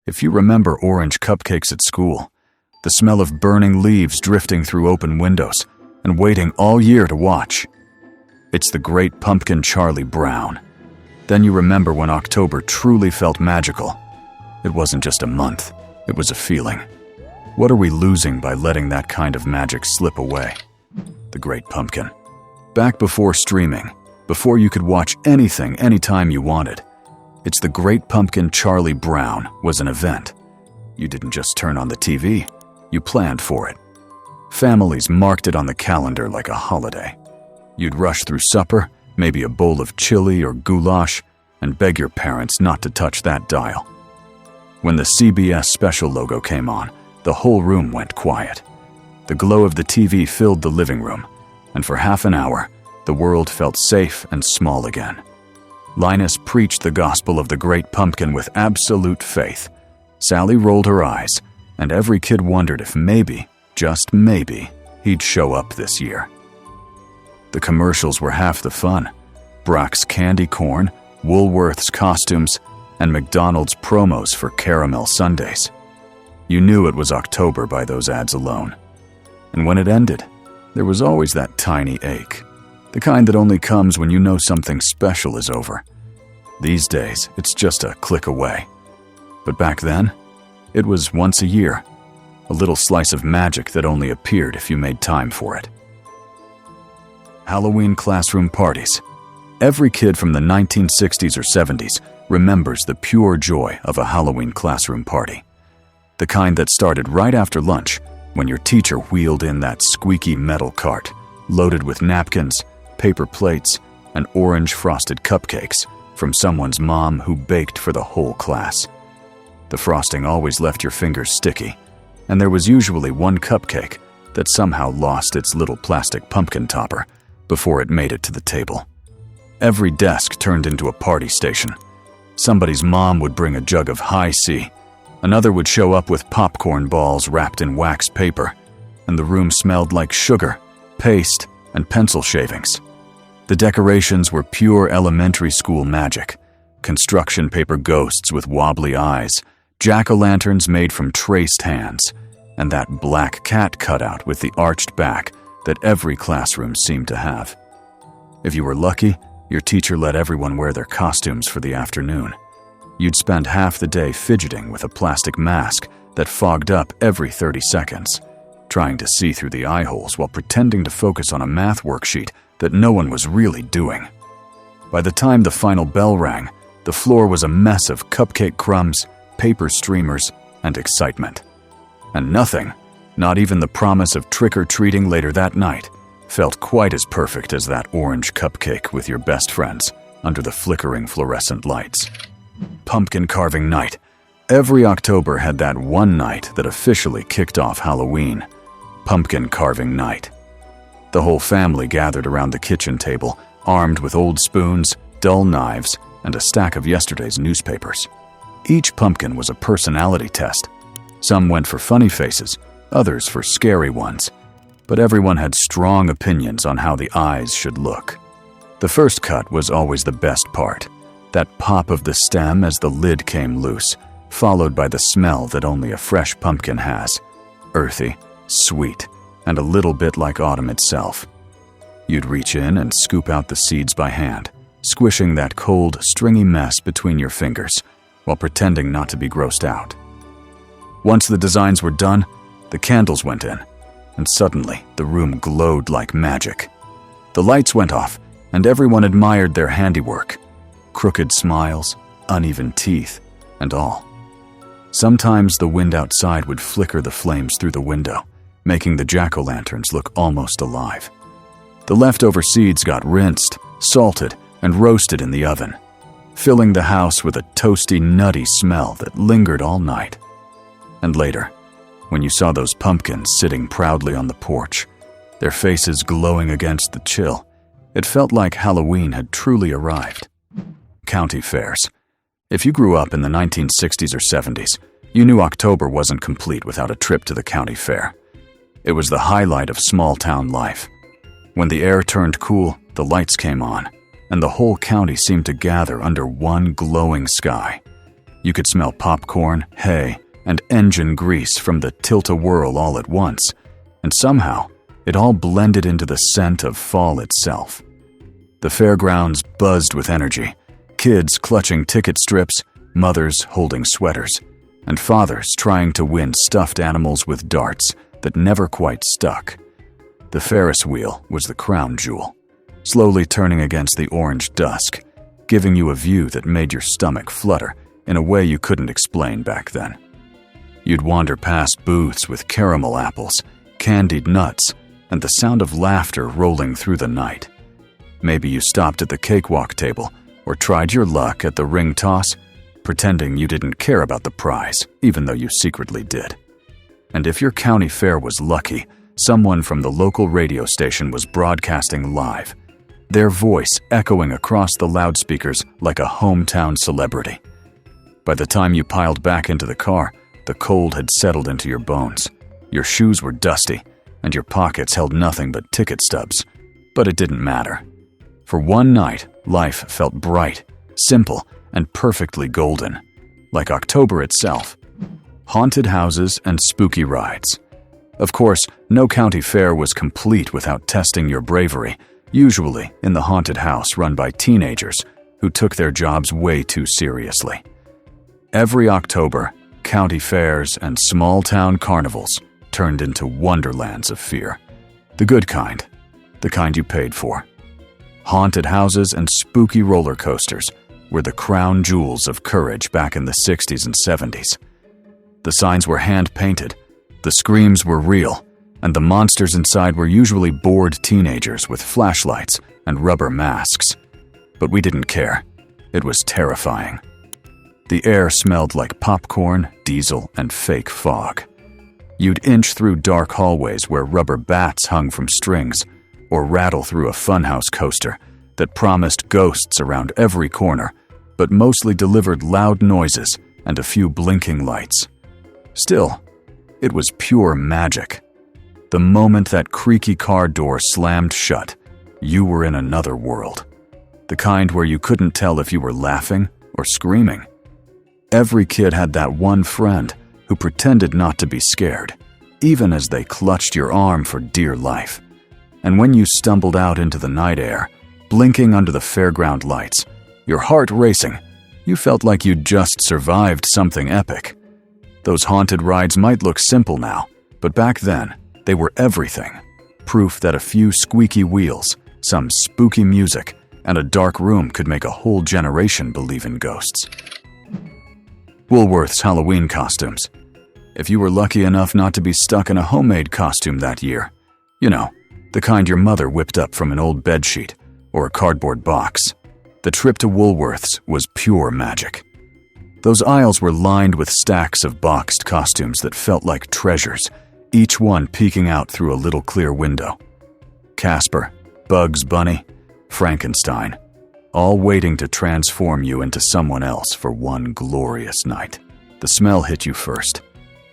If you remember orange cupcakes at school, the smell of burning leaves drifting through open windows, and waiting all year to watch. It's the Great Pumpkin Charlie Brown. Then you remember when October truly felt magical. It wasn't just a month, it was a feeling. What are we losing by letting that kind of magic slip away? The Great Pumpkin. Back before streaming, before you could watch anything anytime you wanted, It's the Great Pumpkin Charlie Brown was an event. You didn't just turn on the TV, you planned for it. Families marked it on the calendar like a holiday. You'd rush through supper, maybe a bowl of chili or goulash, and beg your parents not to touch that dial. When the CBS special logo came on, the whole room went quiet. The glow of the TV filled the living room, and for half an hour, the world felt safe and small again. Linus preached the gospel of the Great Pumpkin with absolute faith. Sally rolled her eyes, and every kid wondered if maybe, just maybe, he'd show up this year. The commercials were half the fun. Brock's candy corn, Woolworth's costumes, and McDonald's promos for caramel sundaes. You knew it was October by those ads alone. And when it ended, there was always that tiny ache. The kind that only comes when you know something special is over. These days, it's just a click away. But back then, it was once a year. A little slice of magic that only appeared if you made time for it. Halloween classroom parties. Every kid from the 1960s or 70s remembers the pure joy of a Halloween classroom party. The kind that started right after lunch, when your teacher wheeled in that squeaky metal cart, loaded with napkins, paper plates, and orange frosted cupcakes from someone's mom who baked for the whole class. The frosting always left your fingers sticky, and there was usually one cupcake that somehow lost its little plastic pumpkin topper before it made it to the table. Every desk turned into a party station. Somebody's mom would bring a jug of high C, another would show up with popcorn balls wrapped in wax paper, and the room smelled like sugar, paste, and pencil shavings. The decorations were pure elementary school magic. Construction paper ghosts with wobbly eyes, jack-o'-lanterns made from traced hands, and that black cat cutout with the arched back that every classroom seemed to have. If you were lucky, your teacher let everyone wear their costumes for the afternoon. You'd spend half the day fidgeting with a plastic mask that fogged up every 30 seconds, trying to see through the eye holes while pretending to focus on a math worksheet that no one was really doing. By the time the final bell rang, the floor was a mess of cupcake crumbs, paper streamers, and excitement. And nothing, not even the promise of trick-or-treating later that night, felt quite as perfect as that orange cupcake with your best friends under the flickering fluorescent lights. Pumpkin carving night. Every October had that one night that officially kicked off Halloween. Pumpkin carving night. The whole family gathered around the kitchen table, armed with old spoons, dull knives, and a stack of yesterday's newspapers. Each pumpkin was a personality test. Some went for funny faces, others for scary ones, but everyone had strong opinions on how the eyes should look. The first cut was always the best part, that pop of the stem as the lid came loose, followed by the smell that only a fresh pumpkin has, earthy, sweet, and a little bit like autumn itself. You'd reach in and scoop out the seeds by hand, squishing that cold, stringy mess between your fingers, while pretending not to be grossed out. Once the designs were done, the candles went in, and suddenly the room glowed like magic. The lights went off, and everyone admired their handiwork. Crooked smiles, uneven teeth, and all. Sometimes the wind outside would flicker the flames through the window, making the jack-o'-lanterns look almost alive. The leftover seeds got rinsed, salted, and roasted in the oven, filling the house with a toasty, nutty smell that lingered all night. And later, when you saw those pumpkins sitting proudly on the porch, their faces glowing against the chill, it felt like Halloween had truly arrived. County fairs. If you grew up in the 1960s or 70s, you knew October wasn't complete without a trip to the county fair. It was the highlight of small-town life. When the air turned cool, the lights came on, and the whole county seemed to gather under one glowing sky. You could smell popcorn, hay, and engine grease from the tilt-a-whirl all at once, and somehow it all blended into the scent of fall itself. The fairgrounds buzzed with energy, kids clutching ticket strips, mothers holding sweaters, and fathers trying to win stuffed animals with darts that never quite stuck. The Ferris wheel was the crown jewel, slowly turning against the orange dusk, giving you a view that made your stomach flutter in a way you couldn't explain back then. You'd wander past booths with caramel apples, candied nuts, and the sound of laughter rolling through the night. Maybe you stopped at the cakewalk table or tried your luck at the ring toss, pretending you didn't care about the prize, even though you secretly did. And if your county fair was lucky, someone from the local radio station was broadcasting live, their voice echoing across the loudspeakers like a hometown celebrity. By the time you piled back into the car, the cold had settled into your bones. Your shoes were dusty, and your pockets held nothing but ticket stubs. But it didn't matter. For one night, life felt bright, simple, and perfectly golden, like October itself. Haunted houses and spooky rides. Of course, no county fair was complete without testing your bravery, usually in the haunted house run by teenagers who took their jobs way too seriously. Every October, county fairs and small-town carnivals turned into wonderlands of fear. The good kind, the kind you paid for. Haunted houses and spooky roller coasters were the crown jewels of courage back in the 60s and 70s. The signs were hand-painted, the screams were real, and the monsters inside were usually bored teenagers with flashlights and rubber masks. But we didn't care. It was terrifying. The air smelled like popcorn, diesel, and fake fog. You'd inch through dark hallways where rubber bats hung from strings, or rattle through a funhouse coaster that promised ghosts around every corner, but mostly delivered loud noises and a few blinking lights. Still, it was pure magic. The moment that creaky car door slammed shut, you were in another world. The kind where you couldn't tell if you were laughing or screaming. Every kid had that one friend who pretended not to be scared, even as they clutched your arm for dear life. And when you stumbled out into the night air, blinking under the fairground lights, your heart racing, you felt like you'd just survived something epic. Those haunted rides might look simple now, but back then, they were everything. Proof that a few squeaky wheels, some spooky music, and a dark room could make a whole generation believe in ghosts. Woolworth's Halloween costumes. If you were lucky enough not to be stuck in a homemade costume that year, you know, the kind your mother whipped up from an old bedsheet or a cardboard box, the trip to Woolworth's was pure magic. Those aisles were lined with stacks of boxed costumes that felt like treasures, each one peeking out through a little clear window. Casper, Bugs Bunny, Frankenstein, all waiting to transform you into someone else for one glorious night. The smell hit you first,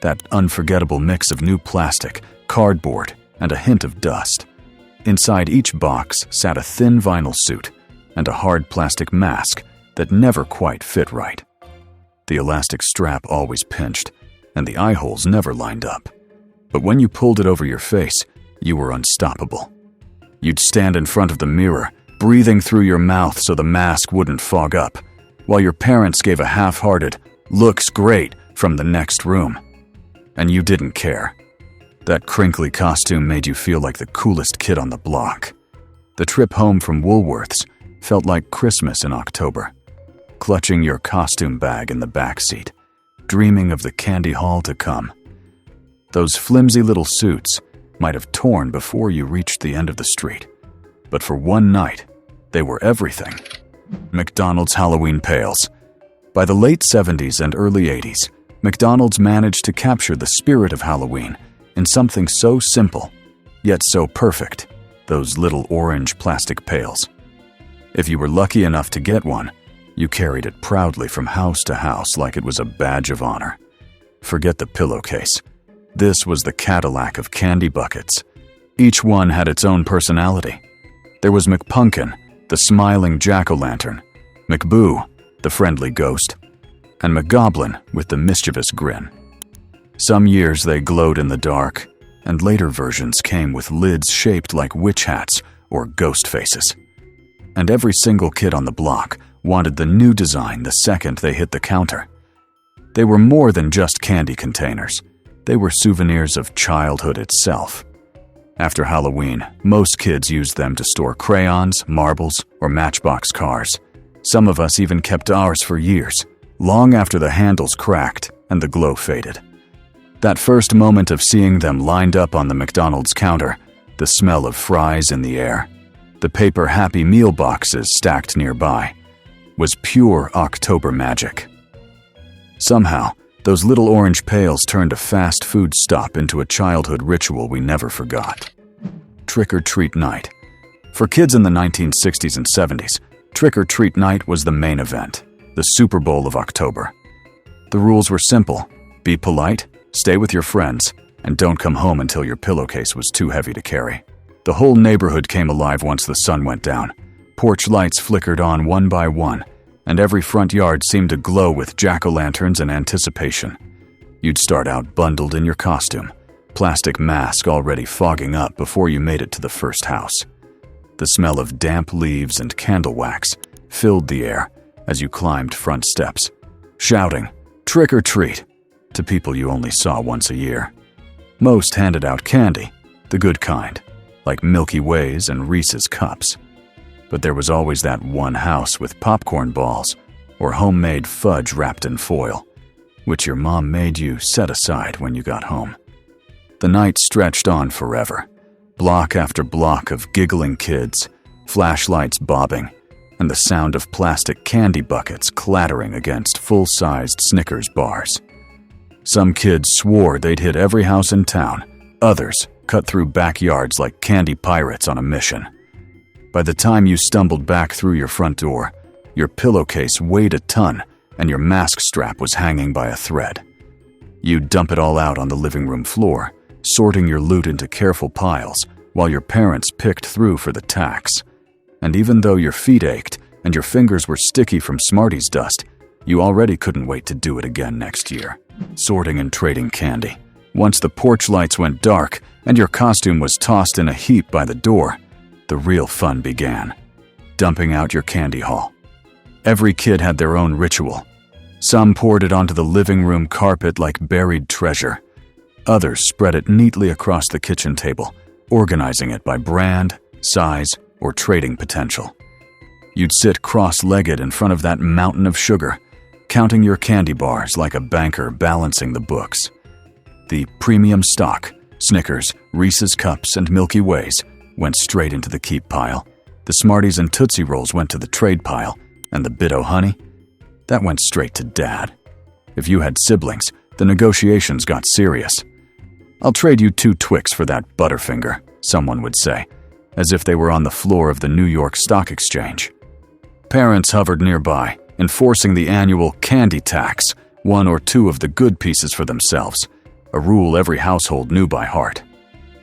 that unforgettable mix of new plastic, cardboard, and a hint of dust. Inside each box sat a thin vinyl suit and a hard plastic mask that never quite fit right. The elastic strap always pinched, and the eye holes never lined up. But when you pulled it over your face, you were unstoppable. You'd stand in front of the mirror, breathing through your mouth so the mask wouldn't fog up, while your parents gave a half-hearted, "Looks great," from the next room. And you didn't care. That crinkly costume made you feel like the coolest kid on the block. The trip home from Woolworth's felt like Christmas in October, clutching your costume bag in the backseat, dreaming of the candy haul to come. Those flimsy little suits might have torn before you reached the end of the street, but for one night, they were everything. McDonald's Halloween pails. By the late 70s and early 80s, McDonald's managed to capture the spirit of Halloween in something so simple, yet so perfect, those little orange plastic pails. If you were lucky enough to get one, you carried it proudly from house to house like it was a badge of honor. Forget the pillowcase. This was the Cadillac of candy buckets. Each one had its own personality. There was McPumpkin, the smiling jack-o'-lantern, McBoo, the friendly ghost, and McGoblin with the mischievous grin. Some years they glowed in the dark, and later versions came with lids shaped like witch hats or ghost faces. And every single kid on the block wanted the new design the second they hit the counter. They were more than just candy containers. They were souvenirs of childhood itself. After Halloween, most kids used them to store crayons, marbles, or Matchbox cars. Some of us even kept ours for years, long after the handles cracked and the glow faded. That first moment of seeing them lined up on the McDonald's counter, the smell of fries in the air, the paper Happy Meal boxes stacked nearby, was pure October magic. Somehow, those little orange pails turned a fast food stop into a childhood ritual we never forgot. Trick-or-treat night. For kids in the 1960s and 70s, trick-or-treat night was the main event, the Super Bowl of October. The rules were simple: be polite, stay with your friends, and don't come home until your pillowcase was too heavy to carry. The whole neighborhood came alive once the sun went down. Porch lights flickered on one by one, and every front yard seemed to glow with jack-o'-lanterns in anticipation. You'd start out bundled in your costume, plastic mask already fogging up before you made it to the first house. The smell of damp leaves and candle wax filled the air as you climbed front steps, shouting, "Trick or treat," to people you only saw once a year. Most handed out candy, the good kind, like Milky Ways and Reese's Cups. But there was always that one house with popcorn balls or homemade fudge wrapped in foil, which your mom made you set aside when you got home. The night stretched on forever, block after block of giggling kids, flashlights bobbing, and the sound of plastic candy buckets clattering against full-sized Snickers bars. Some kids swore they'd hit every house in town. Others cut through backyards like candy pirates on a mission. By the time you stumbled back through your front door, your pillowcase weighed a ton and your mask strap was hanging by a thread. You'd dump it all out on the living room floor, sorting your loot into careful piles while your parents picked through for the tax. And even though your feet ached and your fingers were sticky from Smarties dust, you already couldn't wait to do it again next year. Sorting and trading candy. Once the porch lights went dark and your costume was tossed in a heap by the door, the real fun began. Dumping out your candy haul. Every kid had their own ritual. Some poured it onto the living room carpet like buried treasure. Others spread it neatly across the kitchen table, organizing it by brand, size, or trading potential. You'd sit cross-legged in front of that mountain of sugar, counting your candy bars like a banker balancing the books. The premium stock, Snickers, Reese's Cups, and Milky Ways, went straight into the keep pile. The Smarties and Tootsie Rolls went to the trade pile, and the Bit-O Honey, that went straight to Dad. If you had siblings, the negotiations got serious. "I'll trade you 2 Twix for that Butterfinger," someone would say, as if they were on the floor of the New York Stock Exchange. Parents hovered nearby, enforcing the annual candy tax, 1 or 2 of the good pieces for themselves, a rule every household knew by heart.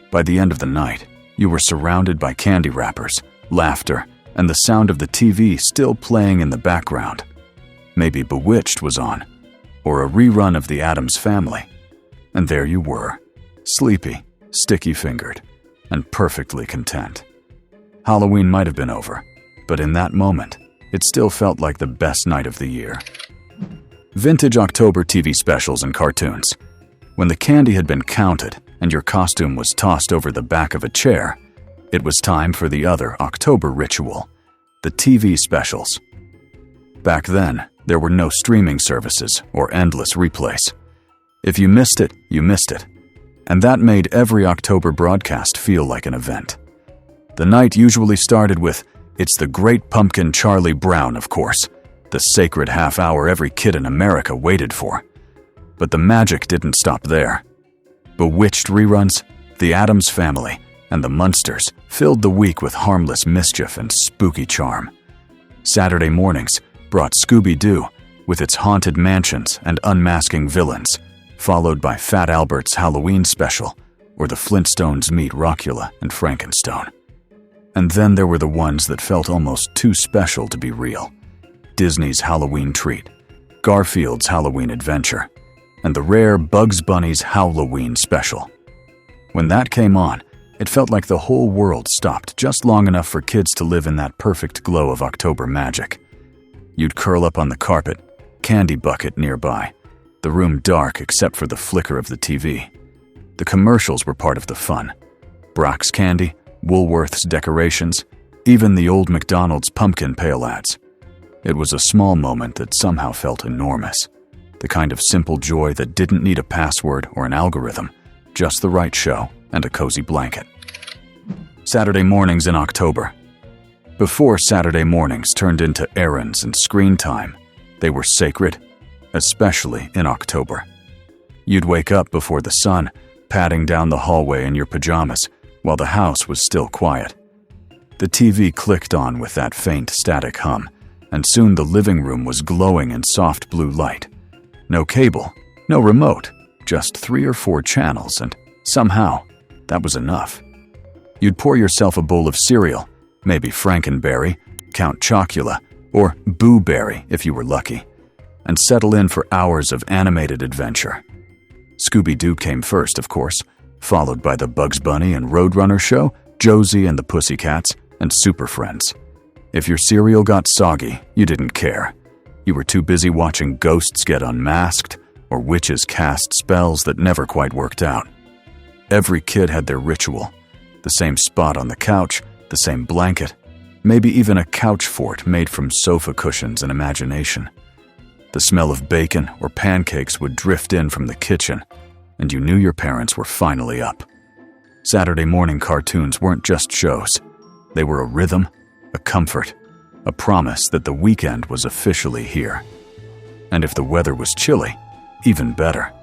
By the end of the night, you were surrounded by candy wrappers, laughter, and the sound of the TV still playing in the background. Maybe Bewitched was on, or a rerun of The Addams Family. And there you were, sleepy, sticky-fingered, and perfectly content. Halloween might have been over, but in that moment, it still felt like the best night of the year. Vintage October TV specials and cartoons. When the candy had been counted and your costume was tossed over the back of a chair, it was time for the other October ritual, the TV specials. Back then, there were no streaming services or endless replays. If you missed it, you missed it. And that made every October broadcast feel like an event. The night usually started with, "It's the Great Pumpkin Charlie Brown," of course, the sacred half hour every kid in America waited for. But the magic didn't stop there. Bewitched reruns, The Addams Family, and The Munsters filled the week with harmless mischief and spooky charm. Saturday mornings brought Scooby-Doo with its haunted mansions and unmasking villains, followed by Fat Albert's Halloween special, or the Flintstones meet Rockula and Frankenstone. And then there were the ones that felt almost too special to be real. Disney's Halloween Treat, Garfield's Halloween Adventure, and the rare Bugs Bunny's Halloween Special. When that came on, it felt like the whole world stopped just long enough for kids to live in that perfect glow of October magic. You'd curl up on the carpet, candy bucket nearby, the room dark except for the flicker of the TV. The commercials were part of the fun. Brock's candy, Woolworth's decorations, even the old McDonald's pumpkin pail ads. It was a small moment that somehow felt enormous. The kind of simple joy that didn't need a password or an algorithm, just the right show and a cozy blanket. Saturday mornings in October. Before Saturday mornings turned into errands and screen time, they were sacred, especially in October. You'd wake up before the sun, padding down the hallway in your pajamas, while the house was still quiet. The TV clicked on with that faint static hum, and soon the living room was glowing in soft blue light. No cable, no remote, just 3 or 4 channels, and somehow, that was enough. You'd pour yourself a bowl of cereal, maybe Frankenberry, Count Chocula, or Boo Berry if you were lucky, and settle in for hours of animated adventure. Scooby-Doo came first, of course, followed by the Bugs Bunny and Roadrunner show, Josie and the Pussycats, and Super Friends. If your cereal got soggy, you didn't care. You were too busy watching ghosts get unmasked or witches cast spells that never quite worked out. Every kid had their ritual. The same spot on the couch, the same blanket, maybe even a couch fort made from sofa cushions and imagination. The smell of bacon or pancakes would drift in from the kitchen, and you knew your parents were finally up. Saturday morning cartoons weren't just shows. They were a rhythm, a comfort, a promise that the weekend was officially here. And if the weather was chilly, even better.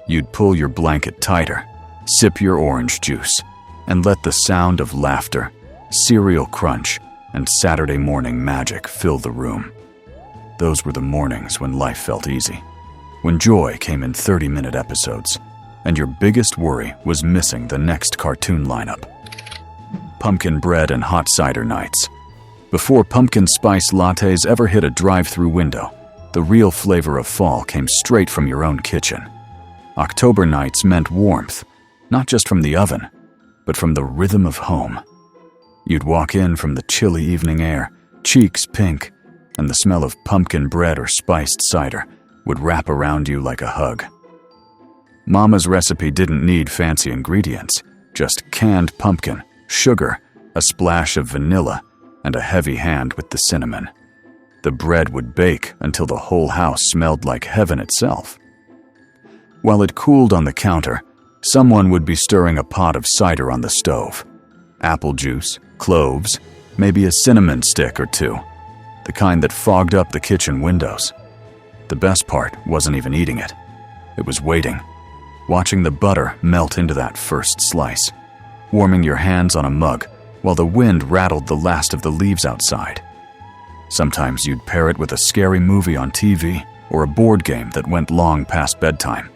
You'd pull your blanket tighter, sip your orange juice, and let the sound of laughter, cereal crunch, and Saturday morning magic fill the room. Those were the mornings when life felt easy, when joy came in 30-minute episodes, and your biggest worry was missing the next cartoon lineup. Pumpkin bread and hot cider nights. Before pumpkin spice lattes ever hit a drive-through window, the real flavor of fall came straight from your own kitchen. October nights meant warmth, not just from the oven, but from the rhythm of home. You'd walk in from the chilly evening air, cheeks pink, and the smell of pumpkin bread or spiced cider would wrap around you like a hug. Mama's recipe didn't need fancy ingredients, just canned pumpkin, sugar, a splash of vanilla, and a heavy hand with the cinnamon. The bread would bake until the whole house smelled like heaven itself. While it cooled on the counter, someone would be stirring a pot of cider on the stove. Apple juice, cloves, maybe a cinnamon stick or two, the kind that fogged up the kitchen windows. The best part wasn't even eating it. It was waiting, watching the butter melt into that first slice, warming your hands on a mug while the wind rattled the last of the leaves outside. Sometimes you'd pair it with a scary movie on TV or a board game that went long past bedtime.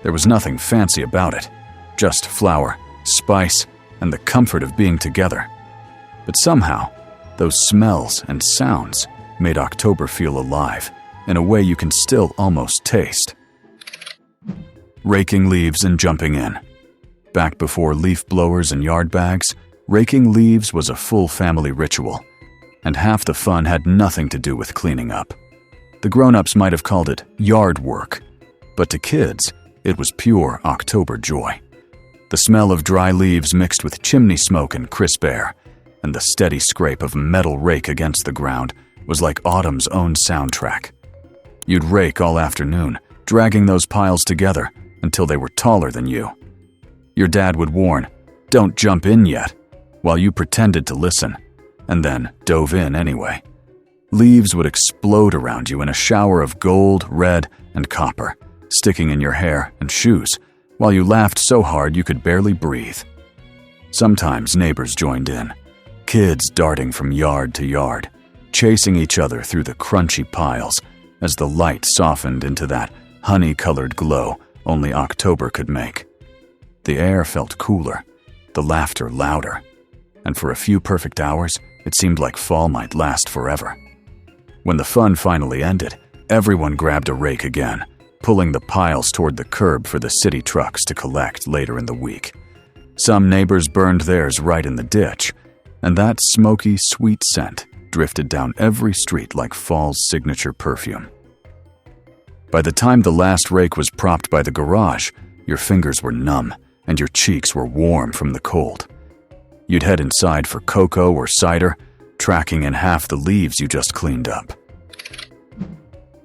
There was nothing fancy about it, just flour, spice, and the comfort of being together. But somehow, those smells and sounds made October feel alive in a way you can still almost taste. Raking leaves and jumping in. Back before leaf blowers and yard bags, raking leaves was a full family ritual, and half the fun had nothing to do with cleaning up. The grown-ups might have called it yard work, but to kids, it was pure October joy. The smell of dry leaves mixed with chimney smoke and crisp air, and the steady scrape of metal rake against the ground was like autumn's own soundtrack. You'd rake all afternoon, dragging those piles together until they were taller than you. Your dad would warn, "Don't jump in yet," while you pretended to listen, and then dove in anyway. Leaves would explode around you in a shower of gold, red, and copper, sticking in your hair and shoes, while you laughed so hard you could barely breathe. Sometimes neighbors joined in, kids darting from yard to yard, chasing each other through the crunchy piles as the light softened into that honey-colored glow only October could make. The air felt cooler, the laughter louder, and for a few perfect hours, it seemed like fall might last forever. When the fun finally ended, Everyone grabbed a rake again, pulling the piles toward the curb for the city trucks to collect later in the week. Some neighbors burned theirs right in the ditch, and that smoky, sweet scent drifted down every street like fall's signature perfume. By the time the last rake was propped by the garage, your fingers were numb and your cheeks were warm from the cold. You'd head inside for cocoa or cider, tracking in half the leaves you just cleaned up.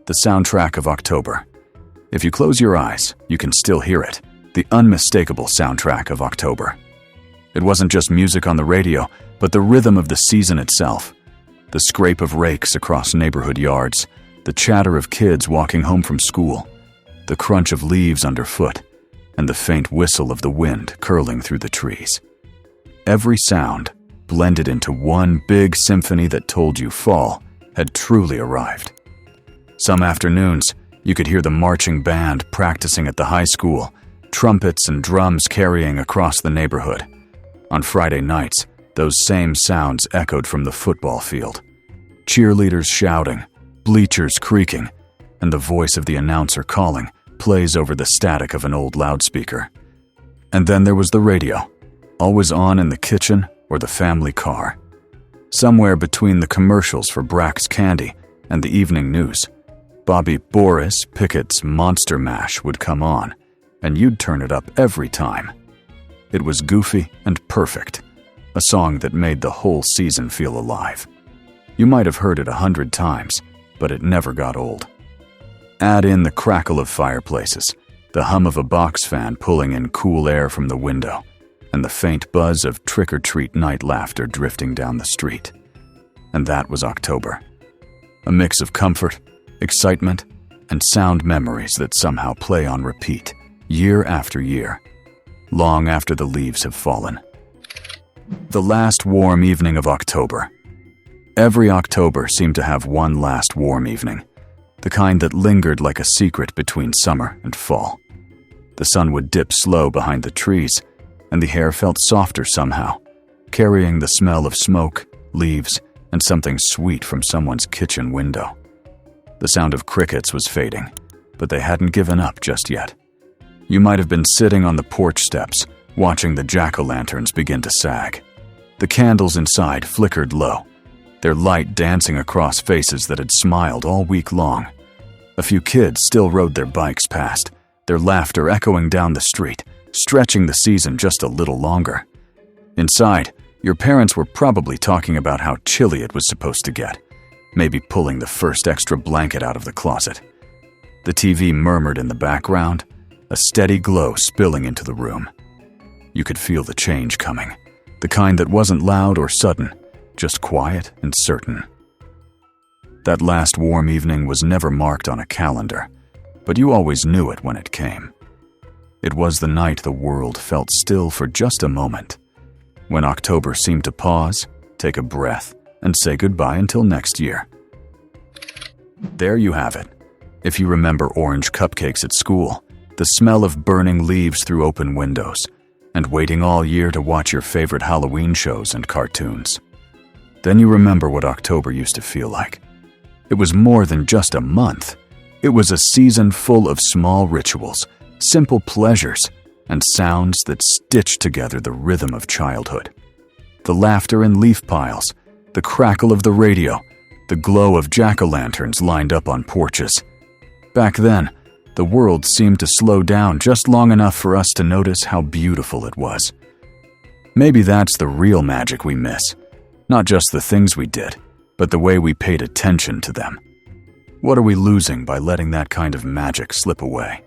The soundtrack of October. If you close your eyes, you can still hear it, the unmistakable soundtrack of October. It wasn't just music on the radio, but the rhythm of the season itself. The scrape of rakes across neighborhood yards, the chatter of kids walking home from school, the crunch of leaves underfoot, and the faint whistle of the wind curling through the trees. Every sound blended into one big symphony that told you fall had truly arrived. Some afternoons, you could hear the marching band practicing at the high school, trumpets and drums carrying across the neighborhood. On Friday nights, those same sounds echoed from the football field. Cheerleaders shouting, bleachers creaking, and the voice of the announcer calling plays over the static of an old loudspeaker. And then there was the radio, always on in the kitchen or the family car. Somewhere between the commercials for Brack's Candy and the evening news, Bobby Boris Pickett's Monster Mash would come on, and you'd turn it up every time. It was goofy and perfect, a song that made the whole season feel alive. You might have heard it 100 times, but it never got old. Add in the crackle of fireplaces, the hum of a box fan pulling in cool air from the window, and the faint buzz of trick-or-treat night laughter drifting down the street. And that was October. A mix of comfort, excitement, and sound memories that somehow play on repeat, year after year, long after the leaves have fallen. The last warm evening of October. Every October seemed to have one last warm evening, the kind that lingered like a secret between summer and fall. The sun would dip slow behind the trees, and the air felt softer somehow, carrying the smell of smoke, leaves, and something sweet from someone's kitchen window. The sound of crickets was fading, but they hadn't given up just yet. You might have been sitting on the porch steps, watching the jack-o'-lanterns begin to sag. The candles inside flickered low, their light dancing across faces that had smiled all week long. A few kids still rode their bikes past, their laughter echoing down the street, stretching the season just a little longer. Inside, your parents were probably talking about how chilly it was supposed to get, maybe pulling the first extra blanket out of the closet. The TV murmured in the background, a steady glow spilling into the room. You could feel the change coming, the kind that wasn't loud or sudden, just quiet and certain. That last warm evening was never marked on a calendar, but you always knew it when it came. It was the night the world felt still for just a moment, when October seemed to pause, take a breath, and say goodbye until next year. There you have it. If you remember orange cupcakes at school, the smell of burning leaves through open windows, and waiting all year to watch your favorite Halloween shows and cartoons. Then you remember what October used to feel like. It was more than just a month. It was a season full of small rituals, simple pleasures, and sounds that stitched together the rhythm of childhood. The laughter in leaf piles, the crackle of the radio, the glow of jack-o'-lanterns lined up on porches. Back then, the world seemed to slow down just long enough for us to notice how beautiful it was. Maybe that's the real magic we miss. Not just the things we did, but the way we paid attention to them. What are we losing by letting that kind of magic slip away?